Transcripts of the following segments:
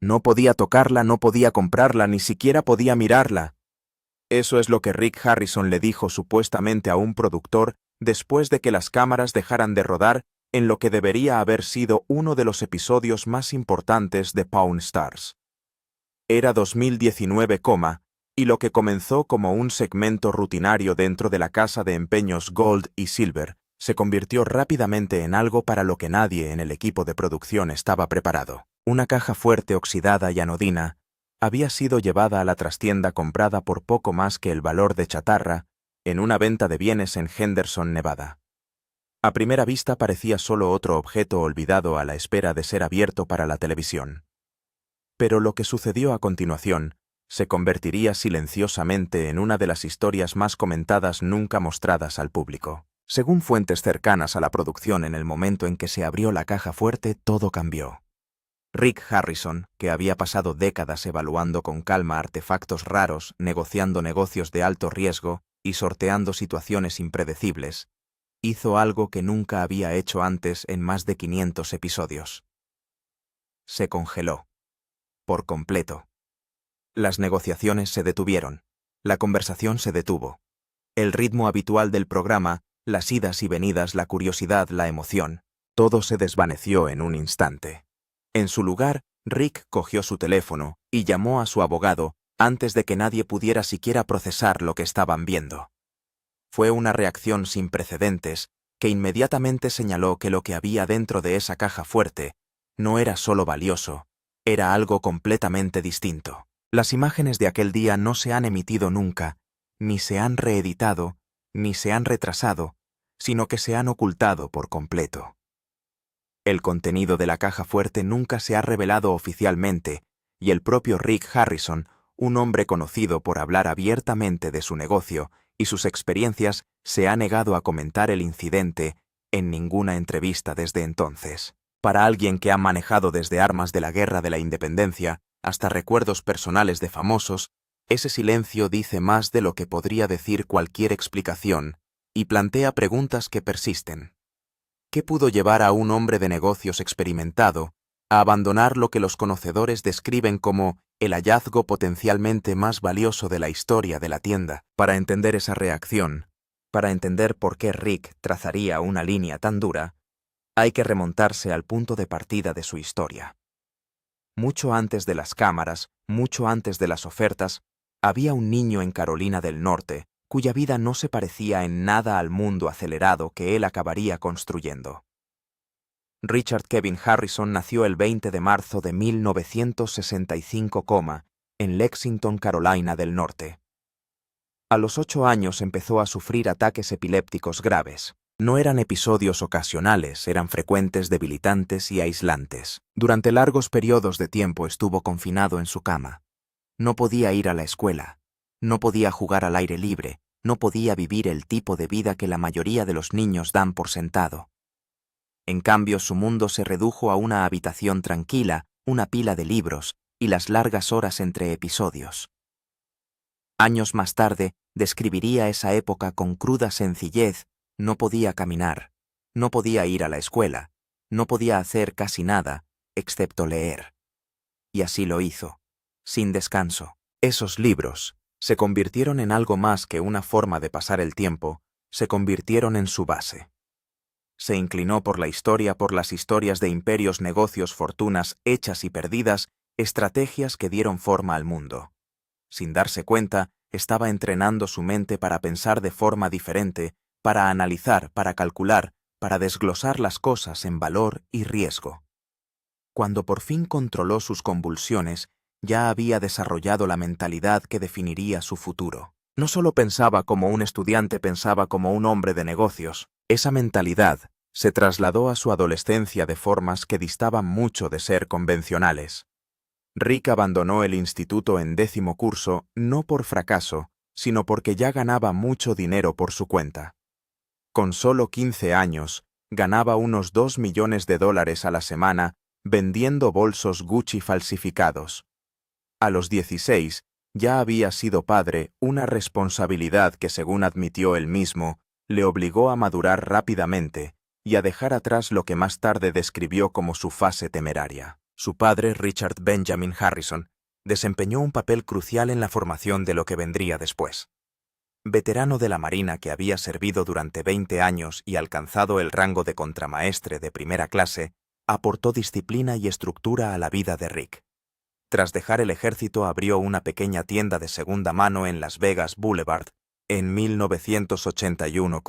No podía tocarla, no podía comprarla, ni siquiera podía mirarla. Eso es lo que Rick Harrison le dijo supuestamente a un productor después de que las cámaras dejaran de rodar en lo que debería haber sido uno de los episodios más importantes de Pawn Stars. Era 2019, y lo que comenzó como un segmento rutinario dentro de la casa de empeños Gold y Silver se convirtió rápidamente en algo para lo que nadie en el equipo de producción estaba preparado. Una caja fuerte oxidada y anodina había sido llevada a la trastienda comprada por poco más que el valor de chatarra en una venta de bienes en Henderson, Nevada. A primera vista parecía solo otro objeto olvidado a la espera de ser abierto para la televisión. Pero lo que sucedió a continuación se convertiría silenciosamente en una de las historias más comentadas nunca mostradas al público. Según fuentes cercanas a la producción, en el momento en que se abrió la caja fuerte, todo cambió. Rick Harrison, que había pasado décadas evaluando con calma artefactos raros, negociando negocios de alto riesgo y sorteando situaciones impredecibles, hizo algo que nunca había hecho antes en más de 500 episodios. Se congeló. Por completo. Las negociaciones se detuvieron. La conversación se detuvo. El ritmo habitual del programa, las idas y venidas, la curiosidad, la emoción, todo se desvaneció en un instante. En su lugar, Rick cogió su teléfono y llamó a su abogado antes de que nadie pudiera siquiera procesar lo que estaban viendo. Fue una reacción sin precedentes que inmediatamente señaló que lo que había dentro de esa caja fuerte no era solo valioso, era algo completamente distinto. Las imágenes de aquel día no se han emitido nunca, ni se han reeditado, ni se han retrasado, sino que se han ocultado por completo. El contenido de la caja fuerte nunca se ha revelado oficialmente, y el propio Rick Harrison, un hombre conocido por hablar abiertamente de su negocio y sus experiencias, se ha negado a comentar el incidente en ninguna entrevista desde entonces. Para alguien que ha manejado desde armas de la Guerra de la Independencia hasta recuerdos personales de famosos, ese silencio dice más de lo que podría decir cualquier explicación y plantea preguntas que persisten. ¿Qué pudo llevar a un hombre de negocios experimentado a abandonar lo que los conocedores describen como el hallazgo potencialmente más valioso de la historia de la tienda? Para entender esa reacción, para entender por qué Rick trazaría una línea tan dura, hay que remontarse al punto de partida de su historia. Mucho antes de las cámaras, mucho antes de las ofertas, había un niño en Carolina del Norte cuya vida no se parecía en nada al mundo acelerado que él acabaría construyendo. Richard Kevin Harrison nació el 20 de marzo de 1965, en Lexington, Carolina del Norte. A los 8 años empezó a sufrir ataques epilépticos graves. No eran episodios ocasionales, eran frecuentes, debilitantes y aislantes. Durante largos periodos de tiempo estuvo confinado en su cama. No podía ir a la escuela, no podía jugar al aire libre, no podía vivir el tipo de vida que la mayoría de los niños dan por sentado. En cambio, su mundo se redujo a una habitación tranquila, una pila de libros y las largas horas entre episodios. Años más tarde, describiría esa época con cruda sencillez. No podía caminar, no podía ir a la escuela, no podía hacer casi nada, excepto leer. Y así lo hizo, sin descanso. Esos libros se convirtieron en algo más que una forma de pasar el tiempo, se convirtieron en su base. Se inclinó por la historia, por las historias de imperios, negocios, fortunas hechas y perdidas, estrategias que dieron forma al mundo. Sin darse cuenta, estaba entrenando su mente para pensar de forma diferente, para analizar, para calcular, para desglosar las cosas en valor y riesgo. Cuando por fin controló sus convulsiones, ya había desarrollado la mentalidad que definiría su futuro. No solo pensaba como un estudiante, pensaba como un hombre de negocios. Esa mentalidad se trasladó a su adolescencia de formas que distaban mucho de ser convencionales. Rick abandonó el instituto en 10º curso no por fracaso, sino porque ya ganaba mucho dinero por su cuenta. Con solo 15 años, ganaba unos $2 millones a la semana vendiendo bolsos Gucci falsificados. A los 16, ya había sido padre, una responsabilidad que, según admitió él mismo, le obligó a madurar rápidamente y a dejar atrás lo que más tarde describió como su fase temeraria. Su padre, Richard Benjamin Harrison, desempeñó un papel crucial en la formación de lo que vendría después. Veterano de la Marina que había servido durante 20 años y alcanzado el rango de contramaestre de primera clase, aportó disciplina y estructura a la vida de Rick. Tras dejar el ejército, abrió una pequeña tienda de segunda mano en Las Vegas Boulevard en 1981.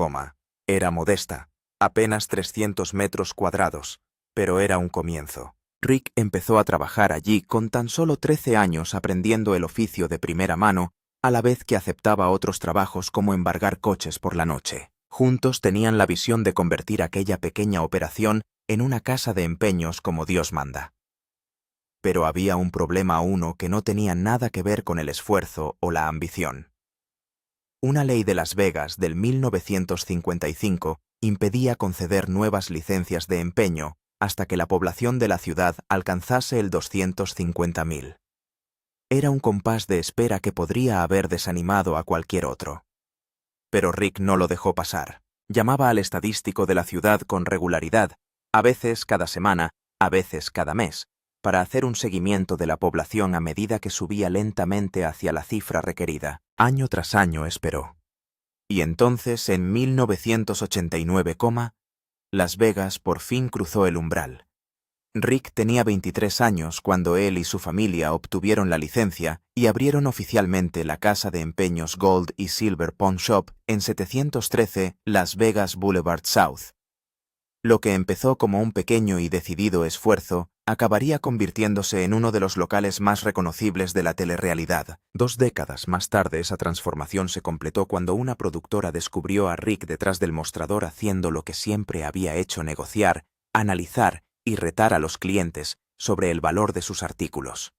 Era modesta, apenas 300 metros cuadrados, pero era un comienzo. Rick empezó a trabajar allí con tan solo 13 años, aprendiendo el oficio de primera mano, a la vez que aceptaba otros trabajos como embargar coches por la noche. Juntos tenían la visión de convertir aquella pequeña operación en una casa de empeños como Dios manda. Pero había un problema que no tenía nada que ver con el esfuerzo o la ambición. Una ley de Las Vegas del 1955 impedía conceder nuevas licencias de empeño hasta que la población de la ciudad alcanzase el 250.000. Era un compás de espera que podría haber desanimado a cualquier otro. Pero Rick no lo dejó pasar. Llamaba al estadístico de la ciudad con regularidad, a veces cada semana, a veces cada mes, para hacer un seguimiento de la población a medida que subía lentamente hacia la cifra requerida. Año tras año esperó. Y entonces, en 1989, Las Vegas por fin cruzó el umbral. Rick tenía 23 años cuando él y su familia obtuvieron la licencia y abrieron oficialmente la casa de empeños Gold y Silver Pawn Shop en 713 Las Vegas Boulevard South. Lo que empezó como un pequeño y decidido esfuerzo acabaría convirtiéndose en uno de los locales más reconocibles de la telerrealidad. 2 décadas más tarde, esa transformación se completó cuando una productora descubrió a Rick detrás del mostrador haciendo lo que siempre había hecho: negociar, analizar y retar a los clientes sobre el valor de sus artículos.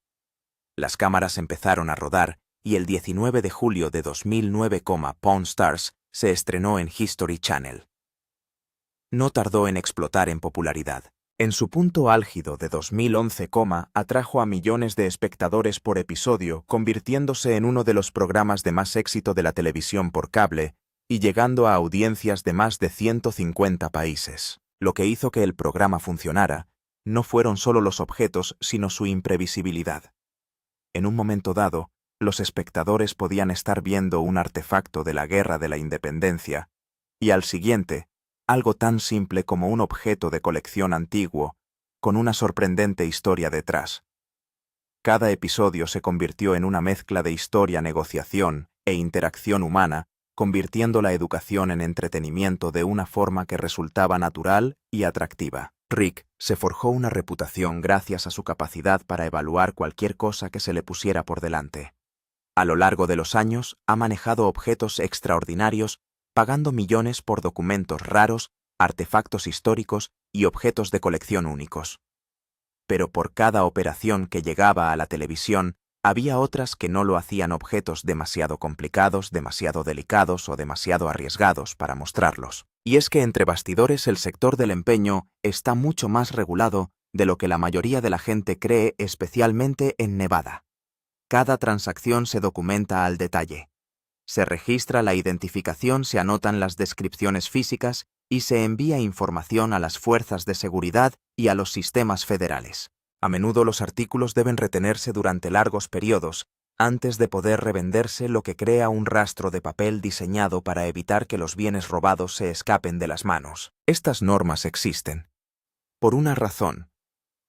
Las cámaras empezaron a rodar y el 19 de julio de 2009, Pawn Stars se estrenó en History Channel. No tardó en explotar en popularidad. En su punto álgido de 2011, atrajo a millones de espectadores por episodio, convirtiéndose en uno de los programas de más éxito de la televisión por cable y llegando a audiencias de más de 150 países. Lo que hizo que el programa funcionara no fueron solo los objetos, sino su imprevisibilidad. En un momento dado, los espectadores podían estar viendo un artefacto de la Guerra de la Independencia, y al siguiente, algo tan simple como un objeto de colección antiguo, con una sorprendente historia detrás. Cada episodio se convirtió en una mezcla de historia, negociación e interacción humana, convirtiendo la educación en entretenimiento de una forma que resultaba natural y atractiva. Rick se forjó una reputación gracias a su capacidad para evaluar cualquier cosa que se le pusiera por delante. A lo largo de los años, ha manejado objetos extraordinarios, pagando millones por documentos raros, artefactos históricos y objetos de colección únicos. Pero por cada operación que llegaba a la televisión, había otras que no lo hacían: objetos demasiado complicados, demasiado delicados o demasiado arriesgados para mostrarlos. Y es que entre bastidores el sector del empeño está mucho más regulado de lo que la mayoría de la gente cree, especialmente en Nevada. Cada transacción se documenta al detalle. Se registra la identificación, se anotan las descripciones físicas y se envía información a las fuerzas de seguridad y a los sistemas federales. A menudo los artículos deben retenerse durante largos periodos antes de poder revenderse, lo que crea un rastro de papel diseñado para evitar que los bienes robados se escapen de las manos. Estas normas existen por una razón.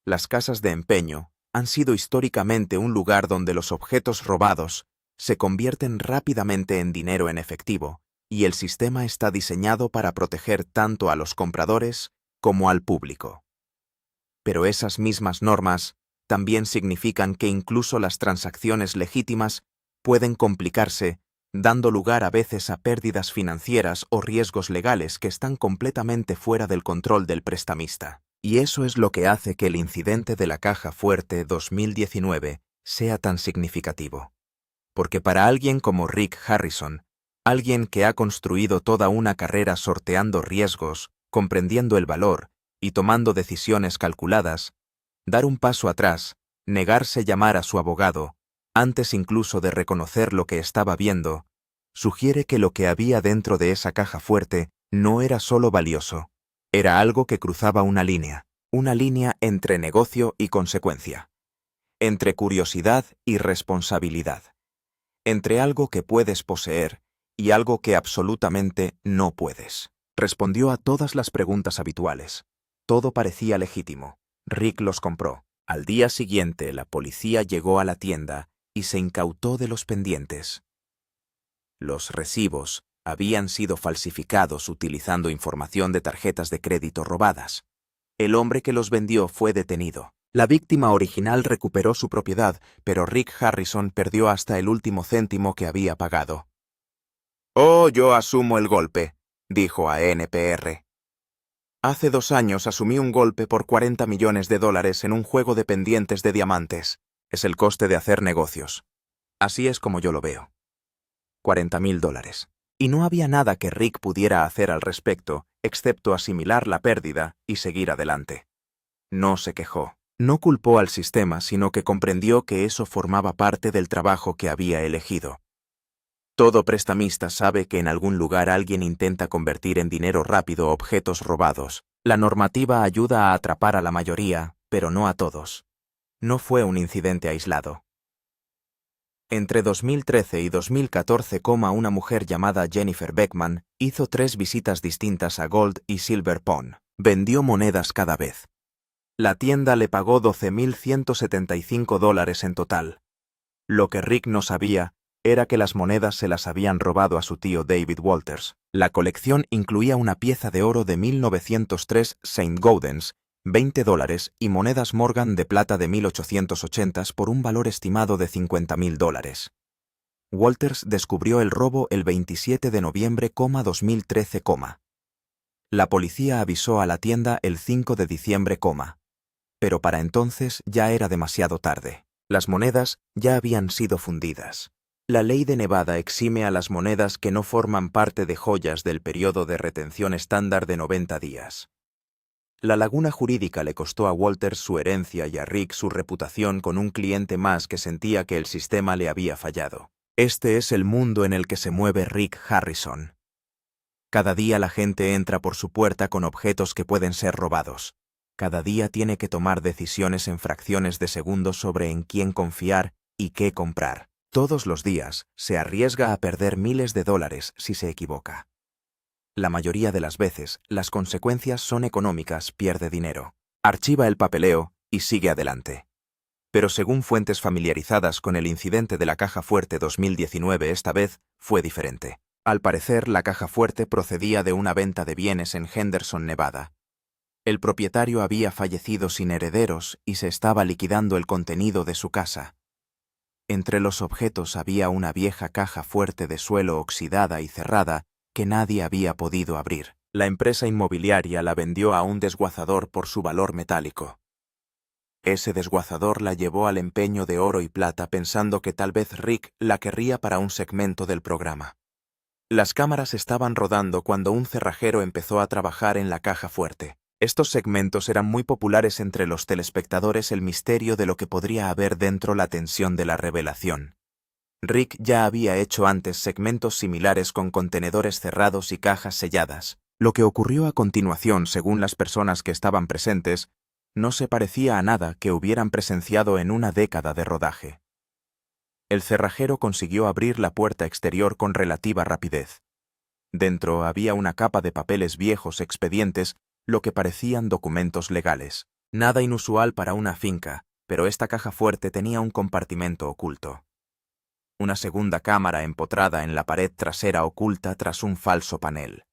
Las casas de empeño han sido históricamente un lugar donde los objetos robados se convierten rápidamente en dinero en efectivo, y el sistema está diseñado para proteger tanto a los compradores como al público. Pero esas mismas normas también significan que incluso las transacciones legítimas pueden complicarse, dando lugar a veces a pérdidas financieras o riesgos legales que están completamente fuera del control del prestamista. Y eso es lo que hace que el incidente de la Caja Fuerte 2019 sea tan significativo. Porque para alguien como Rick Harrison, alguien que ha construido toda una carrera sorteando riesgos, comprendiendo el valor y tomando decisiones calculadas, dar un paso atrás, negarse llamar a su abogado, antes incluso de reconocer lo que estaba viendo, sugiere que lo que había dentro de esa caja fuerte no era solo valioso, era algo que cruzaba una línea una línea entre negocio y consecuencia, entre curiosidad y responsabilidad, entre algo que puedes poseer y algo que absolutamente no puedes. Respondió a todas las preguntas habituales. Todo parecía legítimo. Rick los compró. Al día siguiente, la policía llegó a la tienda y se incautó de los pendientes. Los recibos habían sido falsificados utilizando información de tarjetas de crédito robadas. El hombre que los vendió fue detenido. La víctima original recuperó su propiedad, pero Rick Harrison perdió hasta el último céntimo que había pagado. «Oh, yo asumo el golpe», dijo a NPR. «Hace 2 años asumí un golpe por $40 millones en un juego de pendientes de diamantes. Es el coste de hacer negocios. Así es como yo lo veo. $40.000. Y no había nada que Rick pudiera hacer al respecto, excepto asimilar la pérdida y seguir adelante. No se quejó. No culpó al sistema, sino que comprendió que eso formaba parte del trabajo que había elegido. Todo prestamista sabe que en algún lugar alguien intenta convertir en dinero rápido objetos robados. La normativa ayuda a atrapar a la mayoría, pero no a todos. No fue un incidente aislado. Entre 2013 y 2014, una mujer llamada Jennifer Beckman hizo 3 visitas distintas a Gold y Silver Pawn. Vendió monedas cada vez. La tienda le pagó $12.175 en total. Lo que Rick no sabía era que las monedas se las habían robado a su tío David Walters. La colección incluía una pieza de oro de 1903 St. Gaudens, $20, y monedas Morgan de plata de 1880 por un valor estimado de $50.000. Walters descubrió el robo el 27 de noviembre, 2013. La policía avisó a la tienda el 5 de diciembre, pero para entonces ya era demasiado tarde. Las monedas ya habían sido fundidas. La ley de Nevada exime a las monedas que no forman parte de joyas del periodo de retención estándar de 90 días. La laguna jurídica le costó a Walters su herencia y a Rick su reputación con un cliente más que sentía que el sistema le había fallado. Este es el mundo en el que se mueve Rick Harrison. Cada día la gente entra por su puerta con objetos que pueden ser robados. Cada día tiene que tomar decisiones en fracciones de segundos sobre en quién confiar y qué comprar. Todos los días se arriesga a perder miles de dólares si se equivoca. La mayoría de las veces, las consecuencias son económicas, pierde dinero. Archiva el papeleo y sigue adelante. Pero según fuentes familiarizadas con el incidente de la Caja Fuerte 2019, esta vez fue diferente. Al parecer, la Caja Fuerte procedía de una venta de bienes en Henderson, Nevada. El propietario había fallecido sin herederos y se estaba liquidando el contenido de su casa. Entre los objetos había una vieja caja fuerte de suelo oxidada y cerrada que nadie había podido abrir. La empresa inmobiliaria la vendió a un desguazador por su valor metálico. Ese desguazador la llevó al empeño de oro y plata pensando que tal vez Rick la querría para un segmento del programa. Las cámaras estaban rodando cuando un cerrajero empezó a trabajar en la caja fuerte. Estos segmentos eran muy populares entre los telespectadores, el misterio de lo que podría haber dentro, la tensión de la revelación. Rick ya había hecho antes segmentos similares con contenedores cerrados y cajas selladas. Lo que ocurrió a continuación, según las personas que estaban presentes, no se parecía a nada que hubieran presenciado en una década de rodaje. El cerrajero consiguió abrir la puerta exterior con relativa rapidez. Dentro había una capa de papeles viejos, expedientes, lo que parecían documentos legales. Nada inusual para una finca, pero esta caja fuerte tenía un compartimento oculto. Una segunda cámara empotrada en la pared trasera oculta tras un falso panel.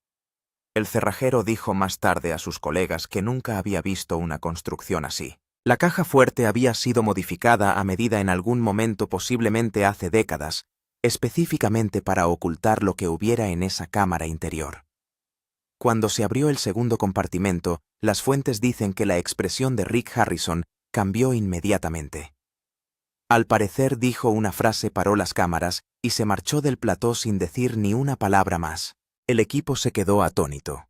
El cerrajero dijo más tarde a sus colegas que nunca había visto una construcción así. La caja fuerte había sido modificada a medida en algún momento, posiblemente hace décadas, específicamente para ocultar lo que hubiera en esa cámara interior. Cuando se abrió el segundo compartimento, las fuentes dicen que la expresión de Rick Harrison cambió inmediatamente. Al parecer dijo una frase, paró las cámaras y se marchó del plató sin decir ni una palabra más. El equipo se quedó atónito.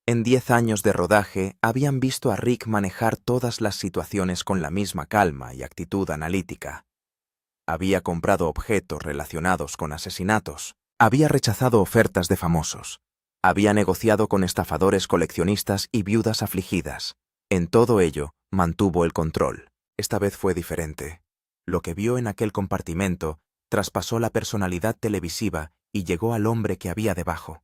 En 10 años de rodaje habían visto a Rick manejar todas las situaciones con la misma calma y actitud analítica. Había comprado objetos relacionados con asesinatos. Había rechazado ofertas de famosos. Había negociado con estafadores, coleccionistas y viudas afligidas. En todo ello, mantuvo el control. Esta vez fue diferente. Lo que vio en aquel compartimento traspasó la personalidad televisiva y llegó al hombre que había debajo.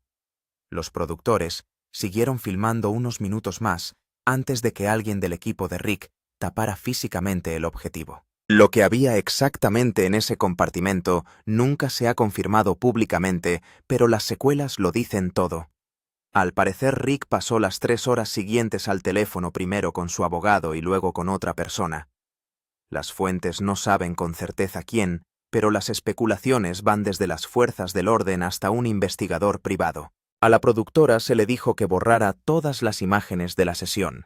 Los productores siguieron filmando unos minutos más antes de que alguien del equipo de Rick tapara físicamente el objetivo. Lo que había exactamente en ese compartimento nunca se ha confirmado públicamente, pero las secuelas lo dicen todo. Al parecer, Rick pasó las 3 horas siguientes al teléfono primero con su abogado y luego con otra persona. Las fuentes no saben con certeza quién, pero las especulaciones van desde las fuerzas del orden hasta un investigador privado. A la productora se le dijo que borrara todas las imágenes de la sesión.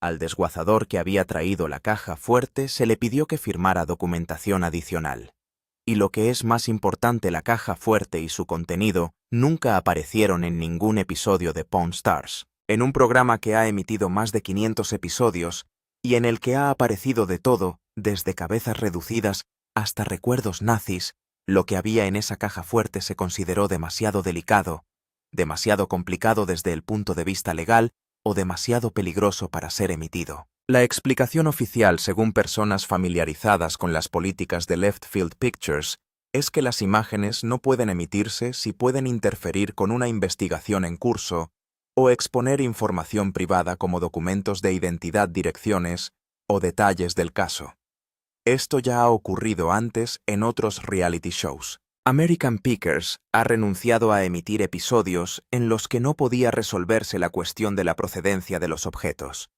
Al desguazador que había traído la caja fuerte se le pidió que firmara documentación adicional. Y lo que es más importante, la caja fuerte y su contenido nunca aparecieron en ningún episodio de Pawn Stars, en un programa que ha emitido más de 500 episodios y en el que ha aparecido de todo, desde cabezas reducidas hasta recuerdos nazis. Lo que había en esa caja fuerte se consideró demasiado delicado, demasiado complicado desde el punto de vista legal o demasiado peligroso para ser emitido. La explicación oficial, según personas familiarizadas con las políticas de Left Field Pictures, es que las imágenes no pueden emitirse si pueden interferir con una investigación en curso o exponer información privada como documentos de identidad, direcciones o detalles del caso. Esto ya ha ocurrido antes en otros reality shows. American Pickers ha renunciado a emitir episodios en los que no podía resolverse la cuestión de la procedencia de los objetos.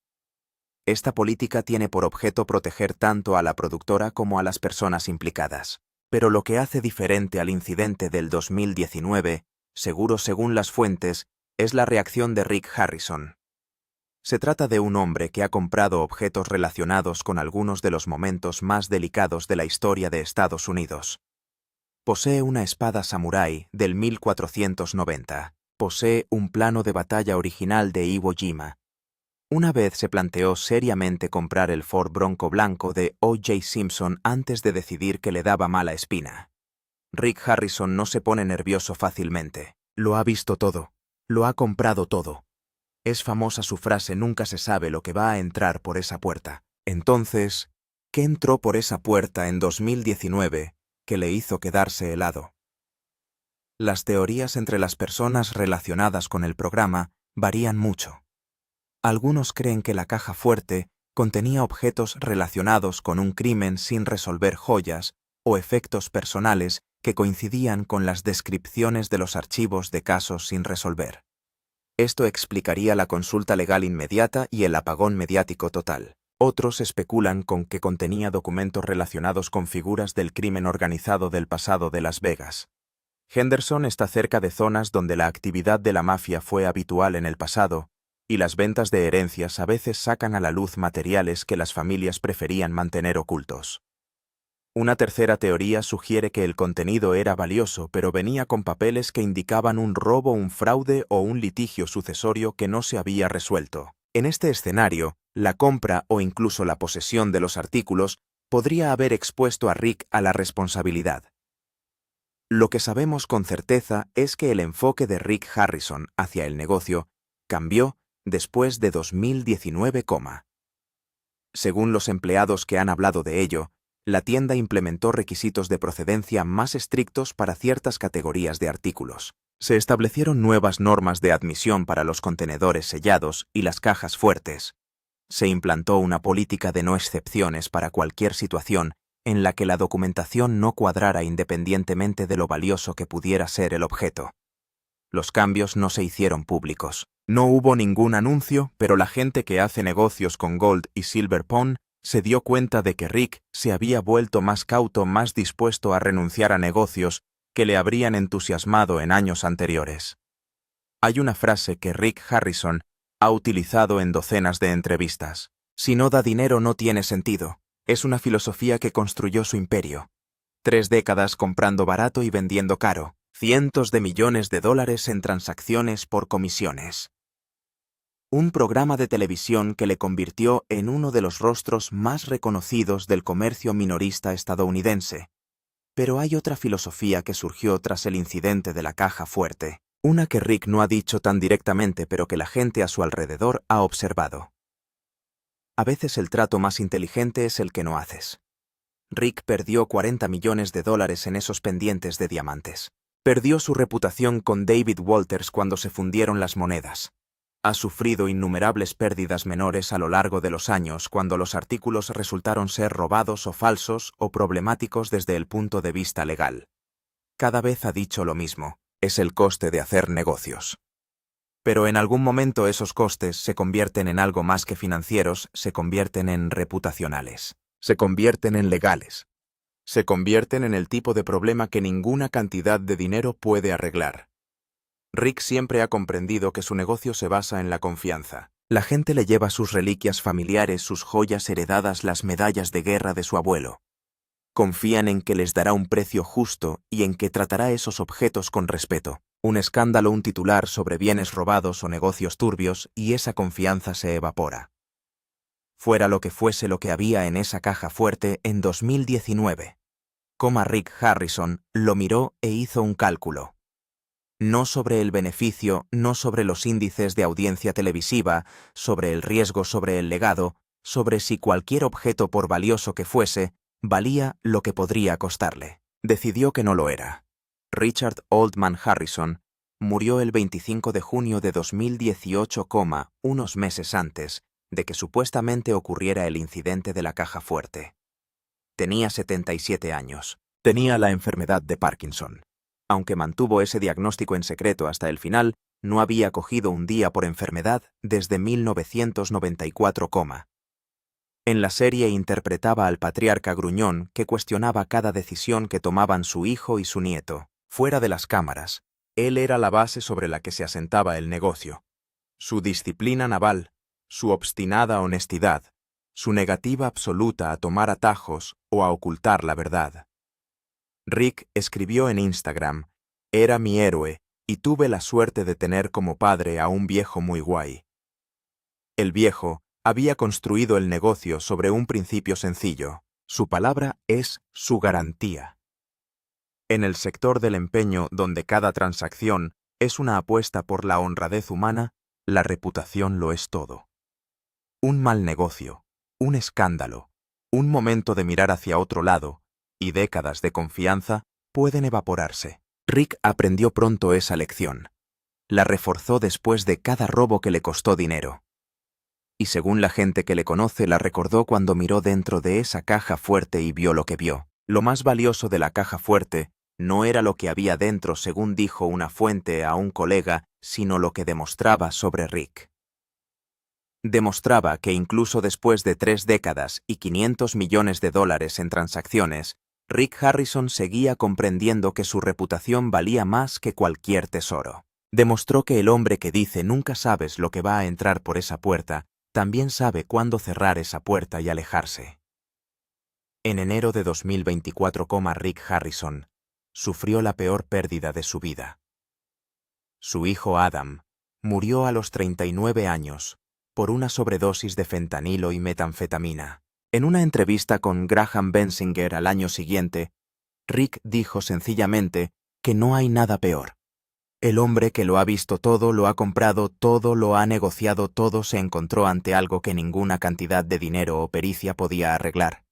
Esta política tiene por objeto proteger tanto a la productora como a las personas implicadas. Pero lo que hace diferente al incidente del 2019, seguro según las fuentes, es la reacción de Rick Harrison. Se trata de un hombre que ha comprado objetos relacionados con algunos de los momentos más delicados de la historia de Estados Unidos. Posee una espada samurái del 1490. Posee un plano de batalla original de Iwo Jima. Una vez se planteó seriamente comprar el Ford Bronco blanco de O.J. Simpson antes de decidir que le daba mala espina. Rick Harrison no se pone nervioso fácilmente. Lo ha visto todo. Lo ha comprado todo. Es famosa su frase: nunca se sabe lo que va a entrar por esa puerta. Entonces, ¿qué entró por esa puerta en 2019 que le hizo quedarse helado? Las teorías entre las personas relacionadas con el programa varían mucho. Algunos creen que la caja fuerte contenía objetos relacionados con un crimen sin resolver, joyas o efectos personales que coincidían con las descripciones de los archivos de casos sin resolver. Esto explicaría la consulta legal inmediata y el apagón mediático total. Otros especulan con que contenía documentos relacionados con figuras del crimen organizado del pasado de Las Vegas. Henderson está cerca de zonas donde la actividad de la mafia fue habitual en el pasado, y las ventas de herencias a veces sacan a la luz materiales que las familias preferían mantener ocultos. Una tercera teoría sugiere que el contenido era valioso, pero venía con papeles que indicaban un robo, un fraude o un litigio sucesorio que no se había resuelto. En este escenario, la compra o incluso la posesión de los artículos podría haber expuesto a Rick a la responsabilidad. Lo que sabemos con certeza es que el enfoque de Rick Harrison hacia el negocio cambió después de 2019, según los empleados que han hablado de ello, la tienda implementó requisitos de procedencia más estrictos para ciertas categorías de artículos. Se establecieron nuevas normas de admisión para los contenedores sellados y las cajas fuertes. Se implantó una política de no excepciones para cualquier situación en la que la documentación no cuadrara independientemente de lo valioso que pudiera ser el objeto. Los cambios no se hicieron públicos. No hubo ningún anuncio, pero la gente que hace negocios con Gold y Silver Pawn se dio cuenta de que Rick se había vuelto más cauto, más dispuesto a renunciar a negocios que le habrían entusiasmado en años anteriores. Hay una frase que Rick Harrison ha utilizado en docenas de entrevistas. Si no da dinero no tiene sentido. Es una filosofía que construyó su imperio. 3 décadas comprando barato y vendiendo caro. Cientos de millones de dólares en transacciones por comisiones. Un programa de televisión que le convirtió en uno de los rostros más reconocidos del comercio minorista estadounidense. Pero hay otra filosofía que surgió tras el incidente de la caja fuerte, una que Rick no ha dicho tan directamente pero que la gente a su alrededor ha observado. A veces el trato más inteligente es el que no haces. Rick perdió $40 millones en esos pendientes de diamantes. Perdió su reputación con David Walters cuando se fundieron las monedas. Ha sufrido innumerables pérdidas menores a lo largo de los años cuando los artículos resultaron ser robados o falsos o problemáticos desde el punto de vista legal. Cada vez ha dicho lo mismo: es el coste de hacer negocios. Pero en algún momento esos costes se convierten en algo más que financieros, se convierten en reputacionales. Se convierten en legales. Se convierten en el tipo de problema que ninguna cantidad de dinero puede arreglar. Rick siempre ha comprendido que su negocio se basa en la confianza. La gente le lleva sus reliquias familiares, sus joyas heredadas, las medallas de guerra de su abuelo. Confían en que les dará un precio justo y en que tratará esos objetos con respeto. Un escándalo, un titular sobre bienes robados o negocios turbios, y esa confianza se evapora. Fuera lo que fuese lo que había en esa caja fuerte en 2019. Rick Harrison lo miró e hizo un cálculo. No sobre el beneficio, no sobre los índices de audiencia televisiva, sobre el riesgo, sobre el legado, sobre si cualquier objeto, por valioso que fuese, valía lo que podría costarle. Decidió que no lo era. Richard Oldman Harrison murió el 25 de junio de 2018, unos meses antes de que supuestamente ocurriera el incidente de la caja fuerte. Tenía 77 años. Tenía la enfermedad de Parkinson. Aunque mantuvo ese diagnóstico en secreto hasta el final, no había cogido un día por enfermedad desde 1994. En la serie interpretaba al patriarca gruñón que cuestionaba cada decisión que tomaban su hijo y su nieto. Fuera de las cámaras, él era la base sobre la que se asentaba el negocio. Su disciplina naval, su obstinada honestidad, su negativa absoluta a tomar atajos o a ocultar la verdad. Rick escribió en Instagram: «Era mi héroe y tuve la suerte de tener como padre a un viejo muy guay». El viejo había construido el negocio sobre un principio sencillo: su palabra es su garantía. En el sector del empeño, donde cada transacción es una apuesta por la honradez humana, la reputación lo es todo. Un mal negocio, un escándalo, un momento de mirar hacia otro lado y décadas de confianza pueden evaporarse. Rick aprendió pronto esa lección. La reforzó después de cada robo que le costó dinero. Y según la gente que le conoce, la recordó cuando miró dentro de esa caja fuerte y vio lo que vio. Lo más valioso de la caja fuerte no era lo que había dentro, según dijo una fuente a un colega, sino lo que demostraba sobre Rick. Demostraba que incluso después de 3 décadas y $500 millones en transacciones, Rick Harrison seguía comprendiendo que su reputación valía más que cualquier tesoro. Demostró que el hombre que dice «nunca sabes lo que va a entrar por esa puerta», también sabe cuándo cerrar esa puerta y alejarse. En enero de 2024, Rick Harrison sufrió la peor pérdida de su vida. Su hijo Adam murió a los 39 años por una sobredosis de fentanilo y metanfetamina. En una entrevista con Graham Bensinger al año siguiente, Rick dijo sencillamente que no hay nada peor. El hombre que lo ha visto todo, lo ha comprado todo, lo ha negociado todo, se encontró ante algo que ninguna cantidad de dinero o pericia podía arreglar.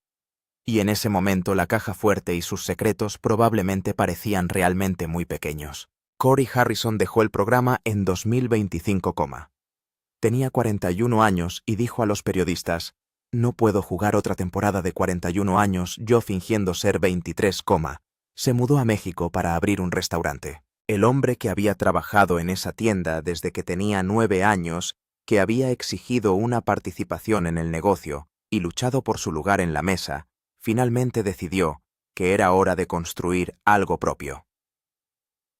Y en ese momento la caja fuerte y sus secretos probablemente parecían realmente muy pequeños. Corey Harrison dejó el programa en 2025. Tenía 41 años y dijo a los periodistas: «No puedo jugar otra temporada de 41 años yo fingiendo ser 23, Se mudó a México para abrir un restaurante. El hombre que había trabajado en esa tienda desde que tenía 9 años, que había exigido una participación en el negocio y luchado por su lugar en la mesa, finalmente decidió que era hora de construir algo propio».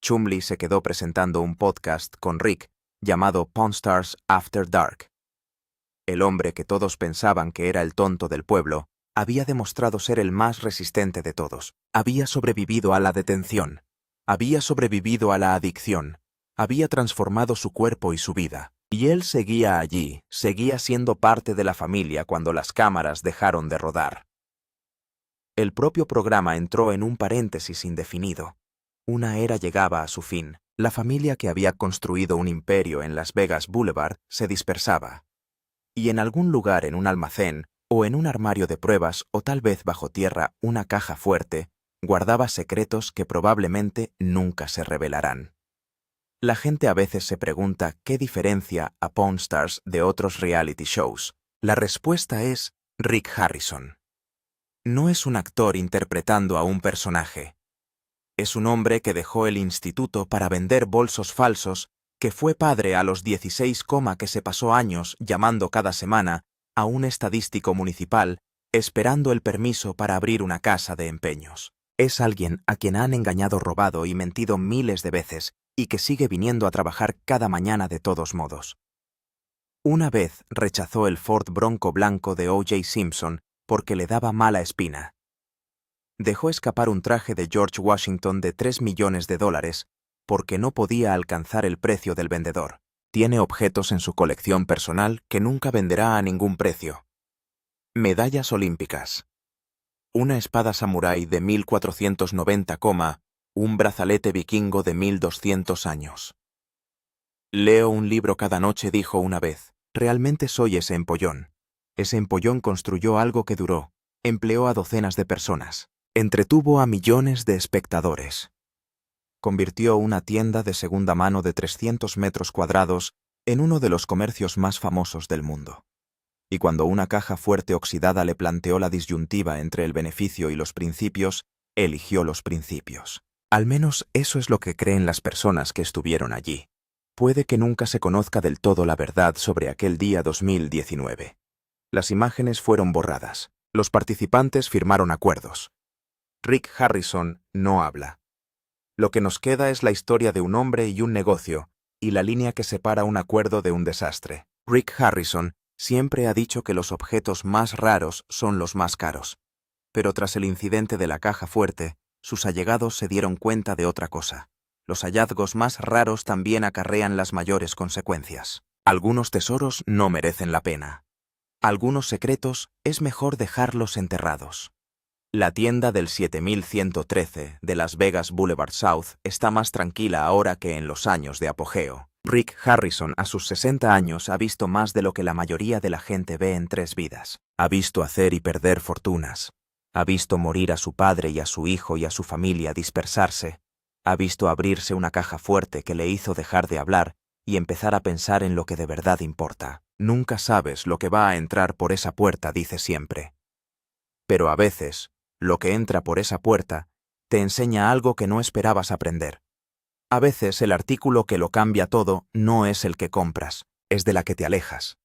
Chumlee se quedó presentando un podcast con Rick llamado Pawn Stars After Dark. El hombre que todos pensaban que era el tonto del pueblo había demostrado ser el más resistente de todos. Había sobrevivido a la detención, había sobrevivido a la adicción, había transformado su cuerpo y su vida. Y él seguía allí, seguía siendo parte de la familia cuando las cámaras dejaron de rodar. El propio programa entró en un paréntesis indefinido. Una era llegaba a su fin. La familia que había construido un imperio en Las Vegas Boulevard se dispersaba. Y en algún lugar en un almacén, o en un armario de pruebas, o tal vez bajo tierra una caja fuerte, guardaba secretos que probablemente nunca se revelarán. La gente a veces se pregunta qué diferencia a Pawn Stars de otros reality shows. La respuesta es Rick Harrison. No es un actor interpretando a un personaje. Es un hombre que dejó el instituto para vender bolsos falsos, que fue padre a los 16, que se pasó años llamando cada semana a un estadístico municipal esperando el permiso para abrir una casa de empeños. Es alguien a quien han engañado, robado y mentido miles de veces y que sigue viniendo a trabajar cada mañana de todos modos. Una vez rechazó el Ford Bronco blanco de O.J. Simpson porque le daba mala espina. Dejó escapar un traje de George Washington de $3 millones porque no podía alcanzar el precio del vendedor. Tiene objetos en su colección personal que nunca venderá a ningún precio. Medallas olímpicas. Una espada samurái de 1490, un brazalete vikingo de 1200 años. Leo un libro cada noche, dijo una vez. Realmente soy ese empollón. Ese empollón construyó algo que duró, empleó a docenas de personas, entretuvo a millones de espectadores. Convirtió una tienda de segunda mano de 300 metros cuadrados en uno de los comercios más famosos del mundo. Y cuando una caja fuerte oxidada le planteó la disyuntiva entre el beneficio y los principios, eligió los principios. Al menos eso es lo que creen las personas que estuvieron allí. Puede que nunca se conozca del todo la verdad sobre aquel día 2019. Las imágenes fueron borradas. Los participantes firmaron acuerdos. Rick Harrison no habla. Lo que nos queda es la historia de un hombre y un negocio, y la línea que separa un acuerdo de un desastre. Rick Harrison siempre ha dicho que los objetos más raros son los más caros. Pero tras el incidente de la caja fuerte, sus allegados se dieron cuenta de otra cosa. Los hallazgos más raros también acarrean las mayores consecuencias. Algunos tesoros no merecen la pena. Algunos secretos es mejor dejarlos enterrados. La tienda del 7113 de Las Vegas Boulevard South está más tranquila ahora que en los años de apogeo. Rick Harrison, a sus 60 años, ha visto más de lo que la mayoría de la gente ve en 3 vidas. Ha visto hacer y perder fortunas. Ha visto morir a su padre y a su hijo y a su familia dispersarse. Ha visto abrirse una caja fuerte que le hizo dejar de hablar y empezar a pensar en lo que de verdad importa. Nunca sabes lo que va a entrar por esa puerta, dice siempre. Pero a veces, lo que entra por esa puerta te enseña algo que no esperabas aprender. A veces el artículo que lo cambia todo no es el que compras, es de la que te alejas.